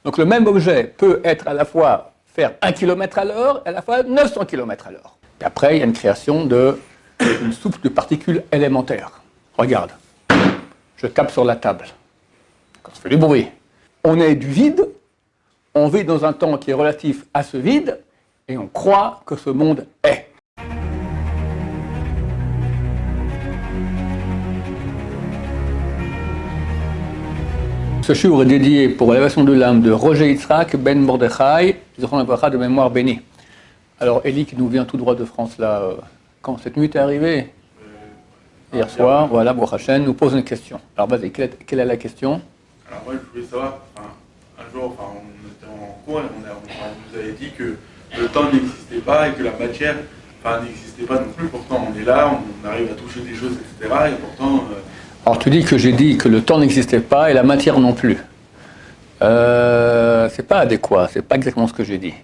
Donc le même objet peut être à la fois faire 1 km à l'heure et à la fois 900 km à l'heure. Et après, il y a une création d'une soupe de particules élémentaires. Regarde, je tape sur la table. Ça fait du bruit. On est du vide, on vit dans un temps qui est relatif à ce vide, et on croit que ce monde est. Ce shiur est dédié pour l'élévation de l'âme de Roger Yitzhak Ben Mordechai, de mémoire bénie. Alors, Eli, qui nous vient tout droit de France, là, quand cette nuit est arrivée, hier soir, voilà, Baruch Hashem, nous pose une question. Alors, vas-y, quelle est la question? Alors, moi, je voulais savoir, un jour, on était en cours et on nous avait dit que le temps n'existait pas et que la matière n'existait pas non plus. Pourtant, on est là, on arrive à toucher des choses, etc. Et pourtant. Alors, tu dis que j'ai dit que le temps n'existait pas et la matière non plus. C'est pas adéquat, c'est pas exactement ce que j'ai dit.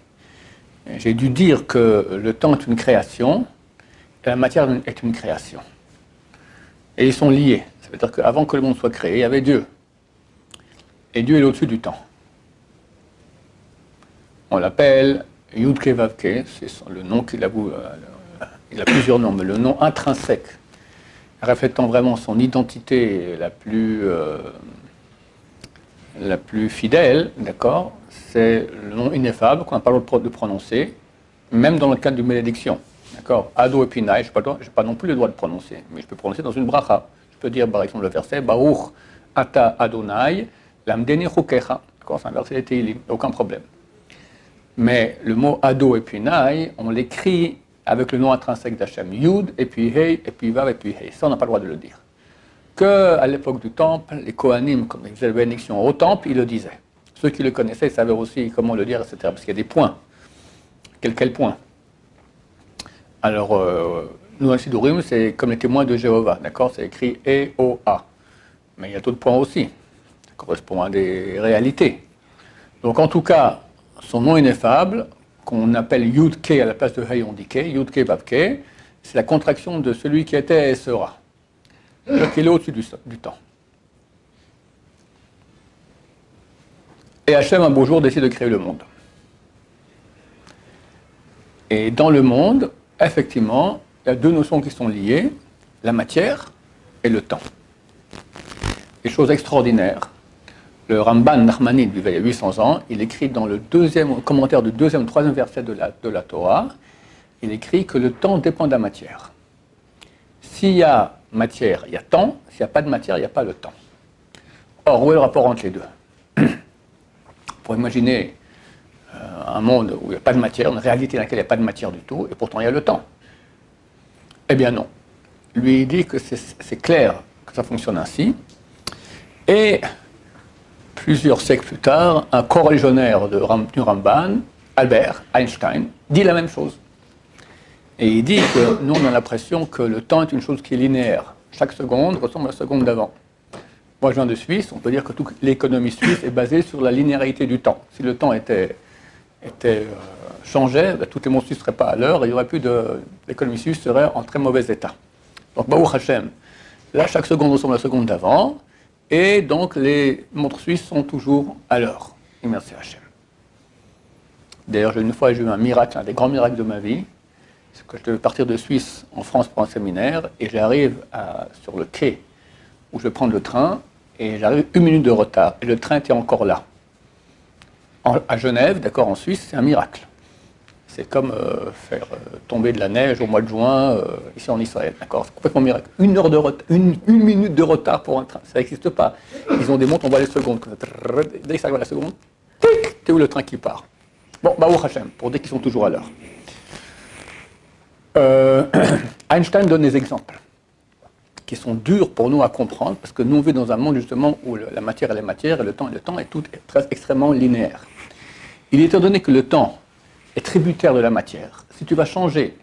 J'ai dû dire que le temps est une création et la matière est une création. Et ils sont liés. Ça veut dire qu'avant que le monde soit créé, il y avait Dieu. Et Dieu est au-dessus du temps. On l'appelle Yudke Vavke, c'est le nom qu'il a, il a plusieurs noms, mais le nom intrinsèque, reflétant vraiment son identité la plus fidèle, d'accord, c'est le nom ineffable qu'on n'a pas le droit de prononcer, même dans le cadre d'une bénédiction. D'accord, Ado et Pinay, je n'ai pas non plus le droit de prononcer, mais je peux prononcer dans une bracha. Je peux dire, par exemple, le verset Baruch Ata Adonai Lamdeni Chukecha. D'accord, c'est un verset de Teilim, aucun problème. Mais le mot Ado et Pinay, on l'écrit avec le nom intrinsèque d'Hachem, Yud, et puis Hey, et puis Vav, et puis Hey. Ça, on n'a pas le droit de le dire. Qu'à l'époque du temple, les Kohanim, quand ils faisaient la bénédiction au temple, ils le disaient. Ceux qui le connaissaient savaient aussi comment le dire, etc. Parce qu'il y a des points. Quel point? Alors, nous, dans le Sidurim, c'est comme les témoins de Jéhovah, d'accord? C'est écrit E-O-A. Mais il y a d'autres points aussi. Ça correspond à des réalités. Donc, en tout cas, son nom ineffable, qu'on appelle Yud-Ke à la place de Hey, on dit Ke, Yud-Ke, Vav-Ke, c'est la contraction de celui qui était et sera. C'est-à-dire qu'il est au-dessus du temps. Et Hachem, un beau jour, décide de créer le monde. Et dans le monde, effectivement, il y a deux notions qui sont liées, la matière et le temps. Des choses extraordinaires. Le Ramban Nachmanide, il y a 800 ans, il écrit dans le commentaire du deuxième, troisième verset de la Torah, il écrit que le temps dépend de la matière. S'il y a matière, il y a temps. S'il n'y a pas de matière, il n'y a pas le temps. Or, où est le rapport entre les deux? Pour imaginer un monde où il n'y a pas de matière, une réalité dans laquelle il n'y a pas de matière du tout, et pourtant il y a le temps. Eh bien non. Lui, il dit que c'est clair que ça fonctionne ainsi. Et plusieurs siècles plus tard, un corréligionnaire du Ramban, Albert Einstein, dit la même chose. Et il dit que nous, on a l'impression que le temps est une chose qui est linéaire. Chaque seconde ressemble à la seconde d'avant. Moi, je viens de Suisse, on peut dire que toute l'économie suisse est basée sur la linéarité du temps. Si le temps changeait, toutes les montres suisses ne seraient pas à l'heure, et il n'y aurait plus l'économie suisse serait en très mauvais état. Donc, Baruch Hashem, là, chaque seconde ressemble à la seconde d'avant, et donc les montres suisses sont toujours à l'heure. Et merci Hashem. D'ailleurs, une fois, j'ai eu un miracle, un des grands miracles de ma vie, c'est que je devais partir de Suisse en France pour un séminaire, et j'arrive sur le quai où je vais prendre le train, et j'arrive 1 minute de retard, et le train était encore là. À Genève, d'accord, en Suisse, c'est un miracle. C'est comme faire tomber de la neige au mois de juin, ici en Israël, d'accord? C'est complètement miracle. Une minute de retard pour un train, ça n'existe pas. Ils ont des montres, on voit les secondes. Dès que ça arrive à la seconde, c'est où le train qui part. Bon, Baruch Hashem, pour dire qu'ils sont toujours à l'heure. Einstein donne des exemples qui sont durs pour nous à comprendre, parce que nous on vit dans un monde justement où la matière est la matière, et le temps est tout est extrêmement linéaire. Il est étant donné que le temps est tributaire de la matière, si tu vas changer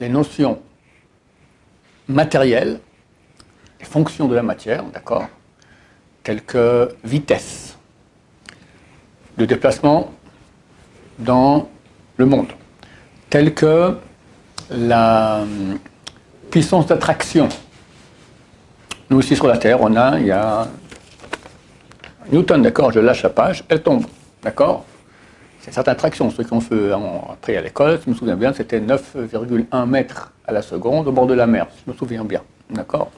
les notions matérielles, les fonctions de la matière, d'accord, telles que vitesse, de déplacement dans le monde, telles que la puissance d'attraction. Nous aussi sur la Terre, il y a Newton, d'accord, je lâche la page, elle tombe. D'accord? C'est une certaine traction. Ceux qui ont fait après à l'école, si je me souviens bien, c'était 9,1 mètres à la seconde au bord de la mer, si je me souviens bien. D'accord?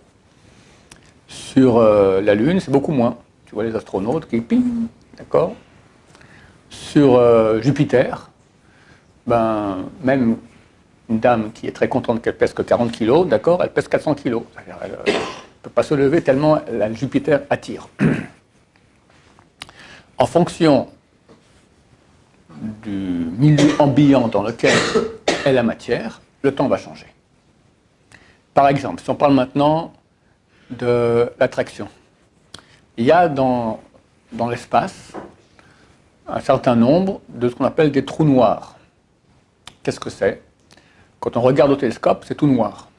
Sur la Lune, c'est beaucoup moins. Tu vois les astronautes qui ping, d'accord? Sur Jupiter, ben, même une dame qui est très contente qu'elle pèse que 40 kg, d'accord, elle pèse 400 kg. Elle ne peut pas se lever tellement la Jupiter attire. En fonction du milieu ambiant dans lequel est la matière, le temps va changer. Par exemple, si on parle maintenant de l'attraction, il y a dans l'espace un certain nombre de ce qu'on appelle des trous noirs. Qu'est-ce que c'est? Quand on regarde au télescope, c'est tout noir.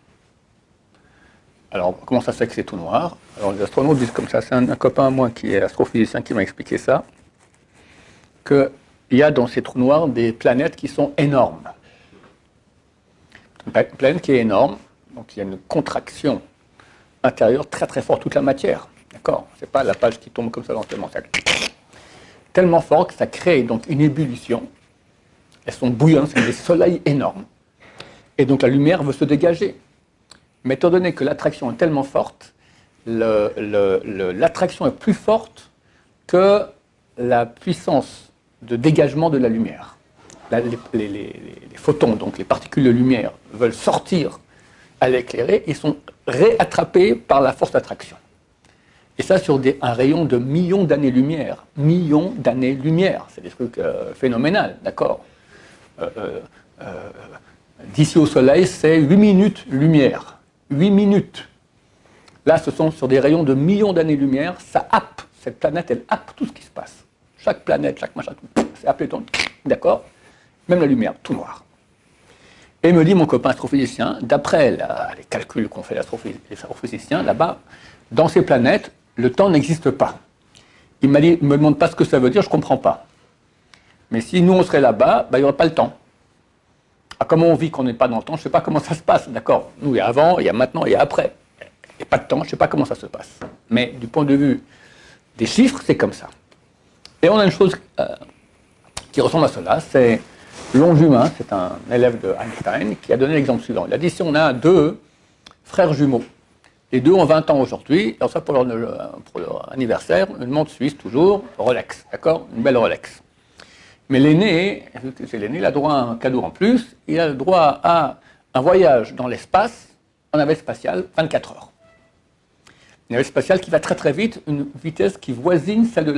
Alors, comment ça se fait que c'est tout noir? Alors, les astronautes disent comme ça, c'est un copain à moi qui est astrophysicien qui m'a expliqué ça, qu'il y a dans ces trous noirs des planètes qui sont énormes. Une planète qui est énorme, donc il y a une contraction intérieure très très forte, toute la matière. D'accord? C'est pas la page qui tombe comme ça lentement. Tellement fort que ça crée donc une ébullition. Elles sont bouillantes, c'est des soleils énormes. Et donc la lumière veut se dégager. Mais étant donné que l'attraction est tellement forte, l'attraction est plus forte que la puissance de dégagement de la lumière. Là, les photons, donc les particules de lumière, veulent sortir à l'éclairer et sont réattrapés par la force d'attraction. Et ça sur un rayon de millions d'années-lumière. Millions d'années-lumière. C'est des trucs phénoménaux, d'accord? D'ici au Soleil, c'est 8 minutes lumière. 8 minutes. Là, ce sont sur des rayons de millions d'années-lumière. Ça happe. Cette planète, elle happe tout ce qui se passe. Chaque planète, chaque machin, c'est happé, d'accord? Même la lumière, tout noir. Et me dit mon copain astrophysicien, d'après les calculs qu'ont fait les astrophysiciens, là-bas, dans ces planètes, le temps n'existe pas. Il m'a dit, ne me demande pas ce que ça veut dire, je ne comprends pas. Mais si nous, on serait là-bas, ben, il n'y aurait pas le temps. Ah, comment on vit qu'on n'est pas dans le temps, je ne sais pas comment ça se passe, d'accord? Nous, il y a avant, il y a maintenant, il y a après. Il n'y a pas de temps, je ne sais pas comment ça se passe. Mais du point de vue des chiffres, c'est comme ça. Et on a une chose qui ressemble à cela, c'est Longjumin, c'est un élève de Einstein, qui a donné l'exemple suivant. Il a dit, si on a deux frères jumeaux, les deux ont 20 ans aujourd'hui, alors ça pour leur anniversaire, une montre suisse toujours, Rolex, d'accord? Une belle Rolex. Mais l'aîné, c'est l'aîné, il a droit à un cadeau en plus, il a le droit à un voyage dans l'espace, en navette spatiale, 24 heures. Une navette spatiale qui va très très vite, une vitesse qui voisine celle de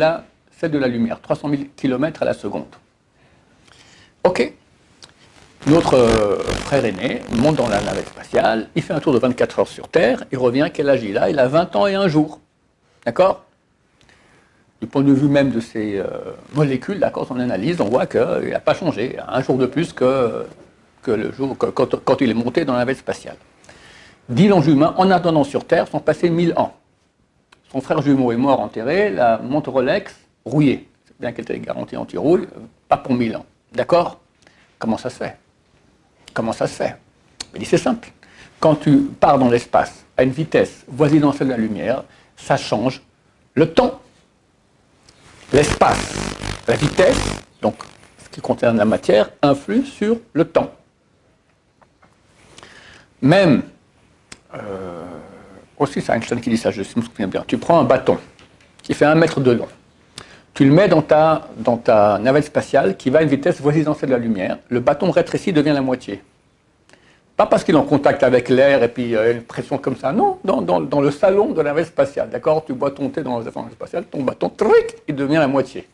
la lumière, 300 000 km à la seconde. Ok. Notre frère aîné monte dans la navette spatiale, il fait un tour de 24 heures sur Terre, il revient, quel âge il a? Il a 20 ans et un jour. D'accord? Du point de vue même de ces molécules, d'accord, son analyse, on voit qu'il n'a pas changé, un jour de plus que le jour, quand il est monté dans la navette spatiale. 10 Longjumin, en attendant sur Terre, sont passés 1000 ans. Son frère jumeau est mort enterré, la montre Rolex rouillée. C'est bien qu'elle était garantie anti-rouille, pas pour 1000 ans. D'accord? Comment ça se fait? Comment ça se fait? Il dit c'est simple. Quand tu pars dans l'espace à une vitesse voisinant celle de la lumière, ça change le temps. L'espace, la vitesse, donc ce qui concerne la matière, influe sur le temps. Même, aussi c'est Einstein qui dit ça, je me souviens bien, tu prends un bâton qui fait 1 mètre de long, tu le mets dans ta navette spatiale qui va à une vitesse voisinant celle de la lumière, le bâton rétrécit, devient la moitié. Pas parce qu'il est en contact avec l'air et puis une pression comme ça, non, dans le salon de la navette spatiale, d'accord? Tu bois ton thé dans la navette spatiale, ton bâton, tric, il devient la moitié.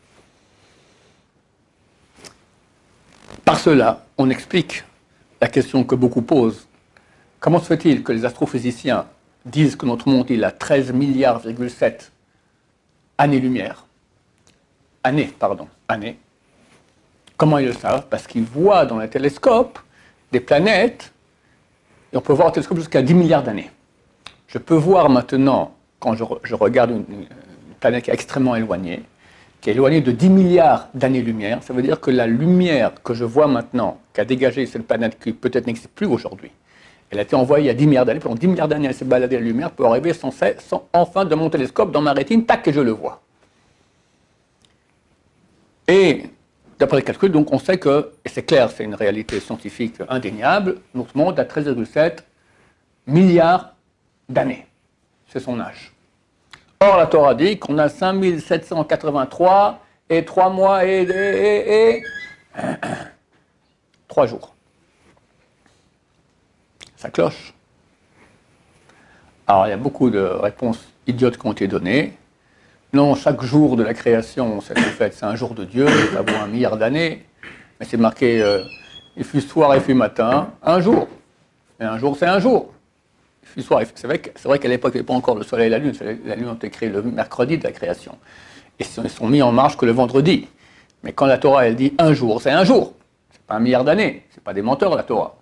Par cela, on explique la question que beaucoup posent. Comment se fait-il que les astrophysiciens disent que notre monde il a 13 milliards,7 années-lumière? Années. Comment ils le savent? Parce qu'ils voient dans les télescopes des planètes, et on peut voir au télescope jusqu'à 10 milliards d'années. Je peux voir maintenant, quand je regarde une planète qui est extrêmement éloignée, qui est éloignée de 10 milliards d'années-lumière, ça veut dire que la lumière que je vois maintenant, qui a dégagé cette planète qui peut-être n'existe plus aujourd'hui, elle a été envoyée il y a 10 milliards d'années, pendant 10 milliards d'années elle s'est baladée la lumière pour arriver sans enfin de mon télescope dans ma rétine, tac, et je le vois. Et d'après les calculs, donc on sait que, et c'est clair, c'est une réalité scientifique indéniable, notre monde a 13,7 milliards d'années. C'est son âge. Or, la Torah dit qu'on a 5783 et 3 mois et 3 jours. Ça cloche. Alors, il y a beaucoup de réponses idiotes qui ont été données. Non, chaque jour de la création, c'est un jour de Dieu, ça vaut 1 milliard d'années. Mais c'est marqué, il fut soir et fut matin, un jour. Et un jour, c'est un jour. Il fut soir. C'est vrai qu'à l'époque, il n'y avait pas encore le soleil et la lune. La lune ont été créés le mercredi de la création. Et ils sont mis en marche que le vendredi. Mais quand la Torah, elle dit un jour, c'est un jour. C'est pas 1 milliard d'années. C'est pas des menteurs, la Torah.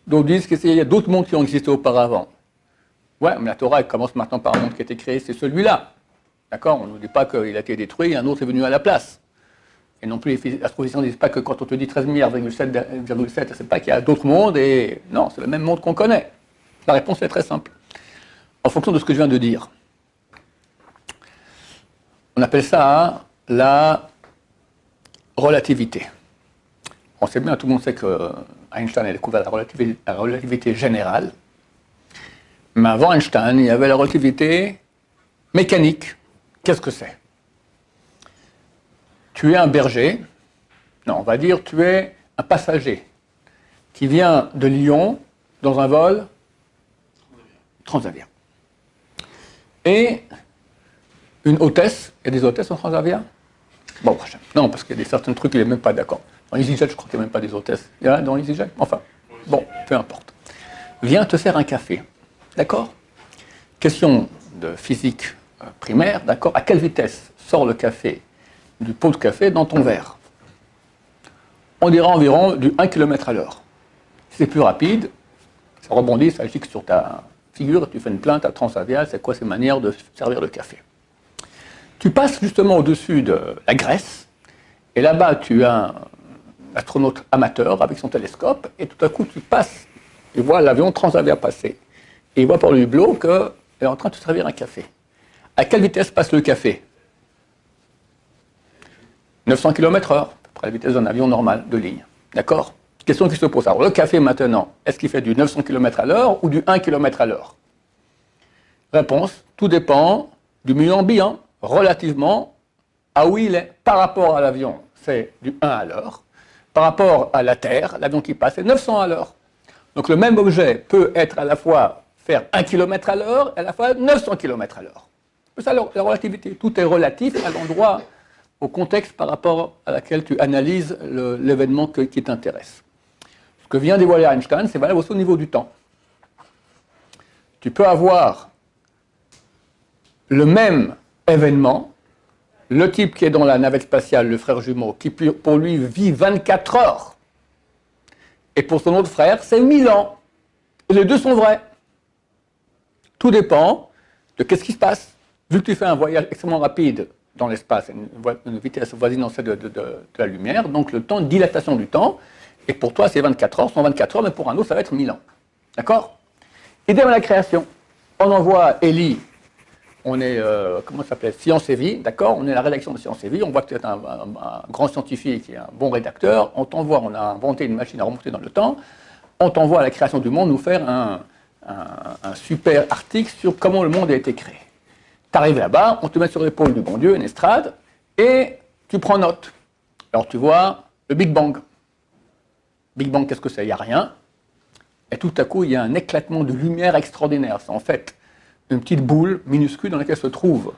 Donc, ils disent qu'il y a d'autres mondes qui ont existé auparavant. Ouais, mais la Torah, elle commence maintenant par un monde qui a été créé, c'est celui-là. D'accord? On ne nous dit pas qu'il a été détruit et un autre est venu à la place. Et non plus, les astrophysiciens ne disent pas que quand on te dit 13 milliards, c'est pas qu'il y a d'autres mondes et non, c'est le même monde qu'on connaît. La réponse est très simple. En fonction de ce que je viens de dire. On appelle ça la relativité. On sait bien, tout le monde sait que Einstein a découvert la relativité générale. Mais avant Einstein, il y avait la relativité mécanique. Qu'est-ce que c'est? Tu es un berger, non, on va dire tu es un passager qui vient de Lyon dans un vol transavien. Et une hôtesse, il y a des hôtesses en transavien? Bon, non, parce qu'il y a certains trucs, il n'est même pas d'accord. Dans EasyJet, je crois qu'il n'y a même pas des hôtesses. Il y en a dans EasyJet? Enfin, bon, peu importe. Viens te faire un café, d'accord? Question de physique primaire, d'accord? À quelle vitesse sort le café du pot de café dans ton verre? On dirait environ du 1 km à l'heure. Si c'est plus rapide, ça rebondit, ça gicle sur ta figure, tu fais une plainte à Transavia, c'est quoi ces manières de servir le café? Tu passes justement au-dessus de la Grèce, et là-bas tu as un astronaute amateur avec son télescope, et tout à coup tu passes, et vois l'avion Transavia passer, et il voit par le hublot qu'elle est en train de te servir un café. À quelle vitesse passe le café? 900 km/h, à peu près la vitesse d'un avion normal de ligne. D'accord? Question qui se pose. Alors, le café maintenant, est-ce qu'il fait du 900 km à l'heure ou du 1 km à l'heure? Réponse, tout dépend du milieu ambiant, relativement à où il est. Par rapport à l'avion, c'est du 1 à l'heure. Par rapport à la Terre, l'avion qui passe, c'est 900 à l'heure. Donc, le même objet peut être à la fois faire 1 km à l'heure et à la fois 900 km à l'heure. C'est ça la relativité. Tout est relatif à l'endroit, au contexte par rapport à laquelle tu analyses l'événement qui t'intéresse. Ce que vient dévoiler Einstein, c'est valable aussi au niveau du temps. Tu peux avoir le même événement, le type qui est dans la navette spatiale, le frère jumeau, qui pour lui vit 24 heures, et pour son autre frère, c'est 1000 ans. Et les deux sont vrais. Tout dépend de qu'est-ce qui se passe. Vu que tu fais un voyage extrêmement rapide dans l'espace, une vitesse voisinant celle de la lumière, donc le temps de dilatation du temps, et pour toi c'est 24 heures, sont 24 heures, mais pour un autre ça va être 1000 ans. D'accord? Idem à la création. On envoie Élie, on est, comment ça s'appelait? Science et Vie, d'accord? On est la rédaction de Science et Vie, on voit que tu es un grand scientifique et un bon rédacteur, on t'envoie, on a inventé une machine à remonter dans le temps, on t'envoie à la création du monde nous faire un super article sur comment le monde a été créé. Tu arrives là-bas, on te met sur l'épaule du bon Dieu, une estrade, et tu prends note. Alors tu vois le Big Bang. Big Bang, qu'est-ce que c'est? Il n'y a rien. Et tout à coup, il y a un éclatement de lumière extraordinaire. C'est en fait une petite boule minuscule dans laquelle se trouve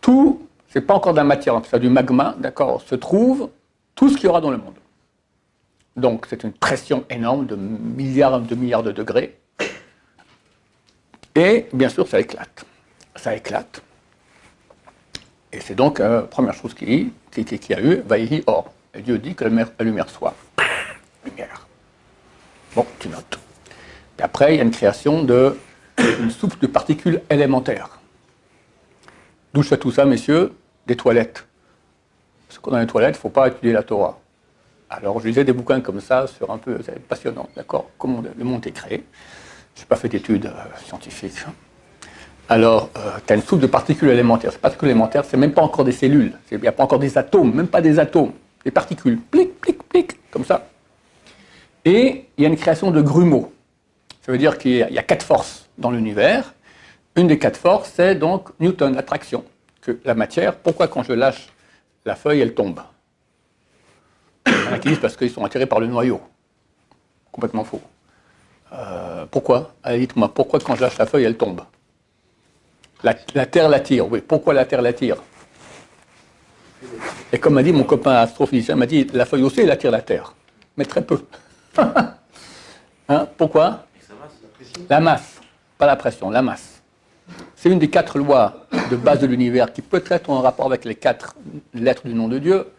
tout, c'est pas encore de la matière, c'est du magma, d'accord, se trouve tout ce qu'il y aura dans le monde. Donc c'est une pression énorme de milliards de degrés. Et bien sûr, ça éclate. Ça éclate. Et c'est donc la première chose qu'il y a eu, Vaïhi Or. Et Dieu dit que la lumière soit. Lumière. Bon, tu notes. Et après, il y a une création d'une soupe de particules élémentaires. D'où je fais tout ça, messieurs? Des toilettes. Parce que dans les toilettes, il ne faut pas étudier la Torah. Alors, je lisais des bouquins comme ça, sur un peu, c'est passionnant, d'accord? Comment le monde est créé. Je n'ai pas fait d'études scientifiques. Alors, tu as une soupe de particules élémentaires. Ces particules élémentaires, c'est même pas encore des cellules. Il n'y a pas encore des atomes, même pas des atomes. Des particules, plic, plic, plic, comme ça. Et il y a une création de grumeaux. Ça veut dire qu'il y a 4 forces dans l'univers. Une des 4 forces, c'est donc Newton, l'attraction. Que la matière, pourquoi quand je lâche la feuille, elle tombe? Il y en a qui disent parce qu'ils sont attirés par le noyau. Complètement faux. Pourquoi? Allez, dites-moi, pourquoi quand je lâche la feuille, elle tombe? La Terre l'attire, oui. Pourquoi la Terre l'attire? Et comme m'a dit mon copain astrophysicien, m'a dit, la feuille aussi, elle attire la Terre. Mais très peu. Hein? Pourquoi? La masse, pas la pression, la masse. C'est une des 4 lois de base de l'univers qui peut être en rapport avec les 4 lettres du nom de Dieu.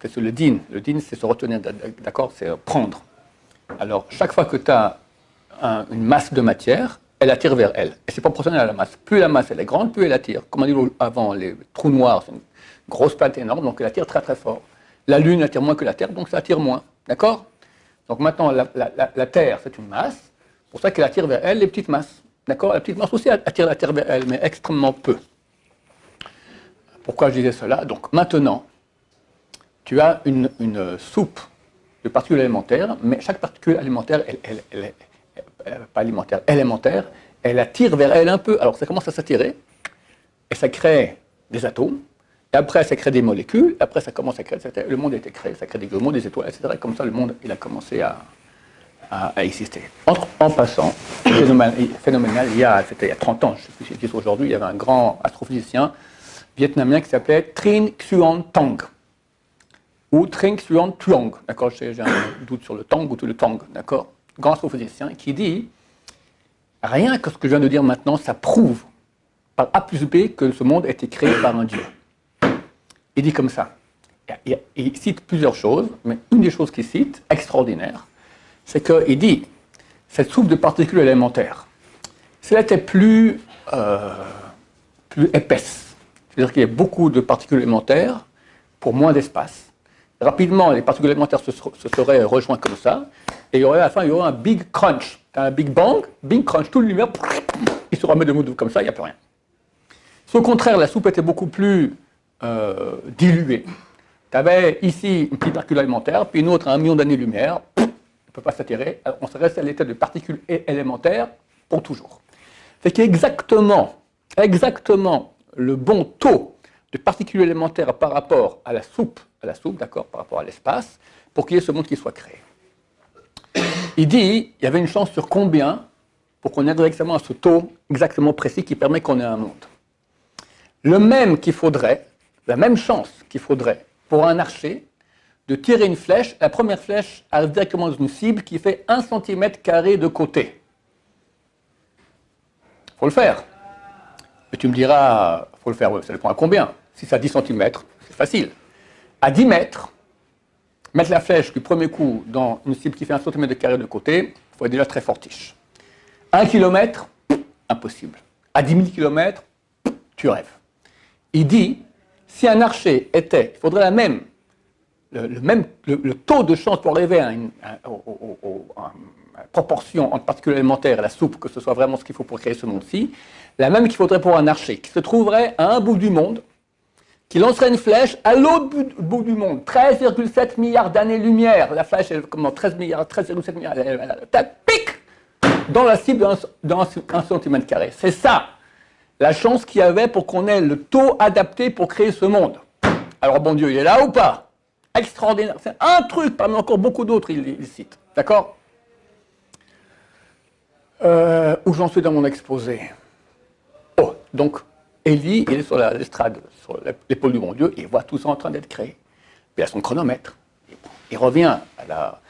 C'est le din. Le din, c'est se retenir, d'accord? C'est prendre. Alors, chaque fois que tu as une masse de matière, elle attire vers elle. Et c'est proportionnel à la masse. Plus la masse elle est grande, plus elle attire. Comme on dit avant, les trous noirs, c'est une grosse planète énorme, donc elle attire très très fort. La Lune attire moins que la Terre, donc ça attire moins. D'accord? Donc maintenant, la Terre, c'est une masse. C'est pour ça qu'elle attire vers elle les petites masses. D'accord? La petite masse aussi attire la Terre vers elle, mais extrêmement peu. Pourquoi je disais cela? Donc maintenant, tu as une soupe de particules élémentaires, mais chaque particule élémentaire, pas alimentaire, élémentaire, elle attire vers elle un peu. Alors ça commence à s'attirer, et ça crée des atomes, et après ça crée des molécules, et après ça commence à créer, le monde a été créé, ça crée des grumeaux, des étoiles, etc. Et comme ça, le monde, il a commencé à exister. En passant, phénoménal, c'était il y a 30 ans, je ne sais plus si c'est aujourd'hui, il y avait un grand astrophysicien vietnamien qui s'appelait Trinh Xuan Tong, ou Trinh Xuan Tuong, d'accord, j'ai un doute sur le Tong ou tout le Tong, d'accord, grand astrophysicien, qui dit, rien que ce que je viens de dire maintenant, ça prouve par A plus B que ce monde a été créé par un Dieu. Il dit comme ça. Il cite plusieurs choses, mais une des choses qu'il cite, extraordinaire, c'est qu'il dit, cette soupe de particules élémentaires, si elle était plus épaisse, c'est-à-dire qu'il y a beaucoup de particules élémentaires pour moins d'espace, rapidement, les particules élémentaires se seraient rejoints comme ça, et à la fin, il y aurait un big crunch. Un big bang, big crunch, tout le lumière, il se remet de mots comme ça, il n'y a plus rien. Si au contraire, la soupe était beaucoup plus diluée, tu avais ici une petite particule élémentaire, puis une autre à 1 million d'années-lumière, elle ne peut pas s'attirer, on se reste à l'état de particules élémentaires pour toujours. C'est qu'exactement le bon taux de particules élémentaires par rapport à la soupe, d'accord, par rapport à l'espace, pour qu'il y ait ce monde qui soit créé. Il dit, il y avait une chance sur combien pour qu'on ait exactement à ce taux exactement précis qui permet qu'on ait un monde. La même chance qu'il faudrait pour un archer de tirer une flèche, la première flèche arrive directement dans une cible qui fait 1 cm² de côté. Il faut le faire. Mais tu me diras, il faut le faire, ça dépend à combien. Si c'est à 10 cm, c'est facile. À 10 mètres, mettre la flèche du premier coup dans une cible qui fait 1 cm² de côté, il faut être déjà très fortiche. 1 km, impossible. À 10 000 km, tu rêves. Il dit, si un archer était, il faudrait le taux de chance pour arriver à une proportion entre particules élémentaires et la soupe, que ce soit vraiment ce qu'il faut pour créer ce monde-ci, la même qu'il faudrait pour un archer, qui se trouverait à un bout du monde, qui lancerait une flèche à l'autre bout du monde, 13,7 milliards d'années-lumière. La flèche est comme 13,7 milliards, pique dans la cible d'un cm². C'est ça, la chance qu'il y avait pour qu'on ait le taux adapté pour créer ce monde. Alors bon Dieu, il est là ou pas? Extraordinaire. C'est un truc, parmi encore beaucoup d'autres, il cite. D'accord? Où j'en suis dans mon exposé? Oh, donc, Élie, il est sur l'estrade, sur l'épaule du bon Dieu, et il voit tout ça en train d'être créé. Puis il a son chronomètre. Il revient à la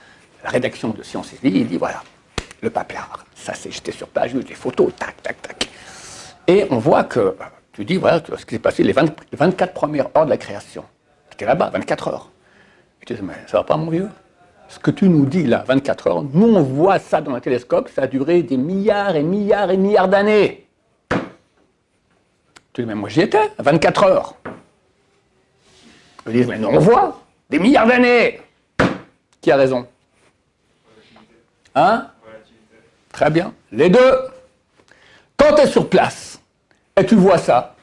rédaction de Sciences et Vie, il dit, voilà, le papier, ça c'est jeté sur page, les photos, tac, tac, tac. Et on voit que, tu dis, voilà, ce qui s'est passé les 24 premières heures de la création. C'était là-bas, 24 heures. Et tu dis, mais ça va pas, mon vieux? Ce que tu nous dis là, 24 heures, nous on voit ça dans un télescope, ça a duré des milliards et milliards et milliards d'années. Tu dis, mais moi j'y étais, 24 heures. Ils disent, mais nous on voit, des milliards d'années. Qui a raison? Hein? Très bien. Les deux. Quand tu es sur place, et tu vois ça.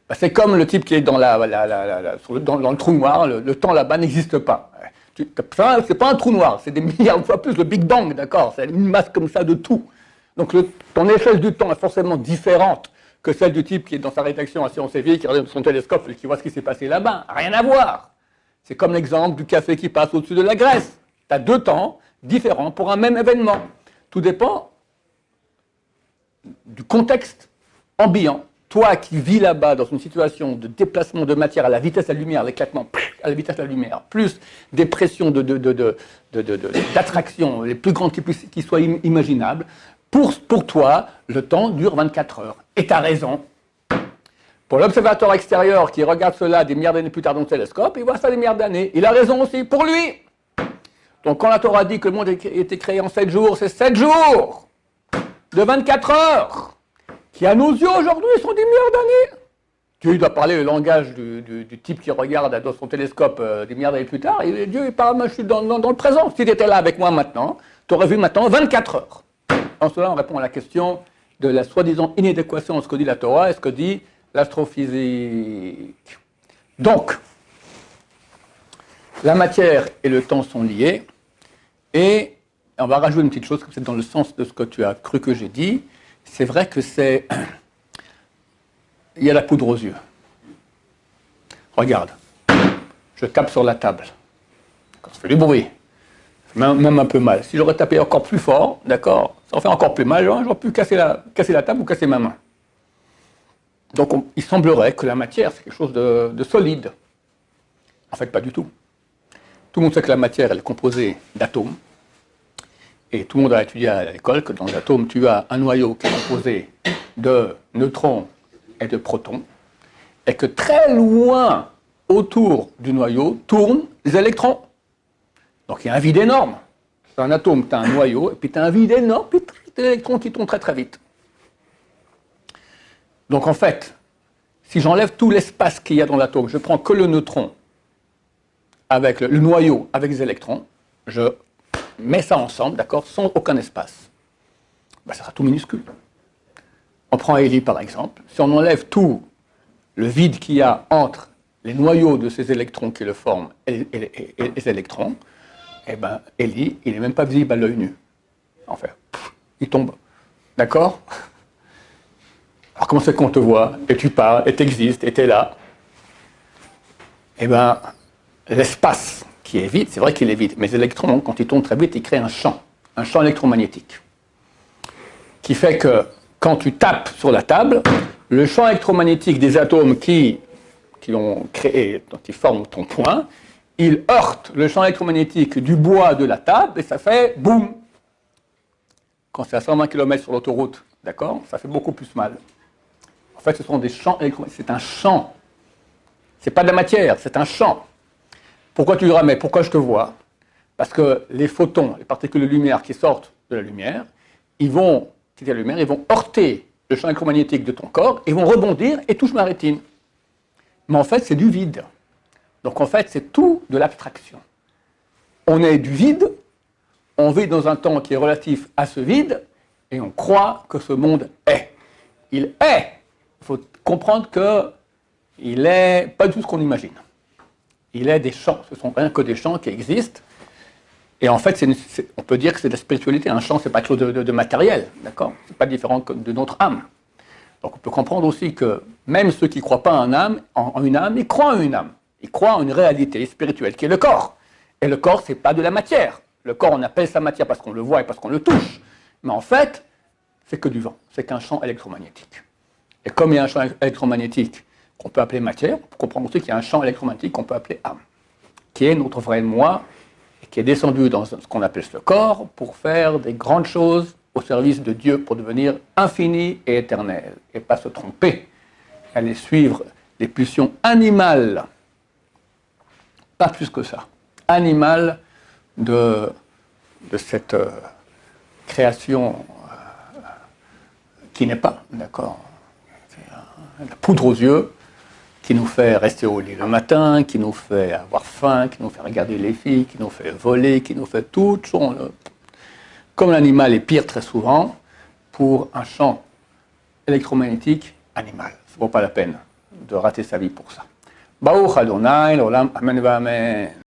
Ben, c'est comme le type qui est dans, dans le trou noir, le temps là-bas n'existe pas. C'est pas un trou noir, c'est des milliards de fois plus le Big Bang, d'accord? C'est une masse comme ça de tout. Donc ton échelle du temps est forcément différente que celle du type qui est dans sa rédaction à Sciences et Vie, qui regarde son télescope et qui voit ce qui s'est passé là-bas. Rien à voir. C'est comme l'exemple du café qui passe au-dessus de la Grèce. Tu as deux temps différents pour un même événement. Tout dépend du contexte ambiant. Toi qui vis là-bas dans une situation de déplacement de matière à la vitesse de la lumière, l'éclatement à la vitesse de la lumière, plus des pressions d'attraction les plus grandes qui soient imaginables, pour toi, le temps dure 24 heures. Et tu as raison. Pour l'observateur extérieur qui regarde cela des milliards d'années plus tard dans le télescope, il voit ça des milliards d'années. Il a raison aussi, pour lui. Donc quand la Torah dit que le monde a été créé en 7 jours, c'est 7 jours de 24 heures, qui à nos yeux aujourd'hui sont des milliards d'années. Dieu doit parler le langage du type qui regarde dans son télescope des milliards d'années plus tard, et Dieu il parle, moi je suis dans le présent. Si tu étais là avec moi maintenant, tu aurais vu maintenant 24 heures. En cela, on répond à la question de la soi-disant inadéquation entre ce que dit la Torah et ce que dit l'astrophysique. Donc, la matière et le temps sont liés, et on va rajouter une petite chose, c'est dans le sens de ce que tu as cru que j'ai dit. C'est vrai que c'est... Il y a la poudre aux yeux. Regarde, je tape sur la table. Ça fait du bruit. Même un peu mal. Si j'aurais tapé encore plus fort, d'accord, ça en fait encore plus mal, j'aurais pu casser la table ou casser ma main. Donc il semblerait que la matière, c'est quelque chose de solide. En fait, pas du tout. Tout le monde sait que la matière, elle est composée d'atomes. Et tout le monde a étudié à l'école que dans l'atome, tu as un noyau qui est composé de neutrons et de protons. Et que très loin autour du noyau tournent les électrons. Donc il y a un vide énorme. C'est un atome, tu as un noyau, et puis tu as un vide énorme, puis des électrons qui tournent très très vite. Donc en fait, si j'enlève tout l'espace qu'il y a dans l'atome, je prends que le neutron avec le noyau avec les électrons, je mets ça ensemble, d'accord, sans aucun espace. Ben, ça sera tout minuscule. On prend Hélie par exemple. Si on enlève tout le vide qu'il y a entre les noyaux de ces électrons qui le forment et les électrons, eh bien, Hélie, il n'est même pas visible à l'œil nu. Enfin, il tombe. D'accord? Alors comment c'est qu'on te voit, et tu parles, et tu existes, et tu es là? Eh bien, l'espace qui est vide, c'est vrai qu'il est vide, mais les électrons, quand ils tournent très vite, ils créent un champ électromagnétique, qui fait que quand tu tapes sur la table, le champ électromagnétique des atomes qui ont créé, dont ils forment ton point, il heurte le champ électromagnétique du bois de la table et ça fait boum. Quand c'est à 120 km sur l'autoroute, d'accord, ça fait beaucoup plus mal. En fait, ce sont des champs électromagnétiques. C'est un champ. C'est pas de la matière, c'est un champ. Pourquoi tu diras, mais pourquoi je te vois? Parce que les photons, les particules de lumière qui sortent de la lumière, ils vont heurter le champ électromagnétique de ton corps, ils vont rebondir et touchent ma rétine. Mais en fait, c'est du vide. Donc en fait, c'est tout de l'abstraction. On est du vide, on vit dans un temps qui est relatif à ce vide, et on croit que ce monde est. Il est. Il faut comprendre qu'il n'est pas du tout ce qu'on imagine. Il est des champs, ce ne sont rien que des champs qui existent. Et en fait, on peut dire que c'est de la spiritualité. Un champ, ce n'est pas quelque chose de matériel, d'accord? Ce n'est pas différent de notre âme. Donc on peut comprendre aussi que même ceux qui ne croient pas en une âme, ils croient en une âme. Ils croient en une réalité spirituelle qui est le corps. Et le corps, ce n'est pas de la matière. Le corps, on appelle ça matière parce qu'on le voit et parce qu'on le touche. Mais en fait, c'est que du vent. C'est qu'un champ électromagnétique. Et comme il y a un champ électromagnétique qu'on peut appeler matière, on peut comprendre aussi qu'il y a un champ électromagnétique qu'on peut appeler âme, qui est notre vrai moi, et qui est descendu dans ce qu'on appelle ce corps pour faire des grandes choses au service de Dieu, pour devenir infini et éternel, et pas se tromper, aller suivre les pulsions animales, pas plus que ça, animales de cette création qui n'est pas, d'accord, la poudre aux yeux, qui nous fait rester au lit le matin, qui nous fait avoir faim, qui nous fait regarder les filles, qui nous fait voler, qui nous fait tout. Comme l'animal est pire très souvent, pour un champ électromagnétique animal. Ça ne vaut pas la peine de rater sa vie pour ça. Baruch Adonai, l'olam, amen va amen.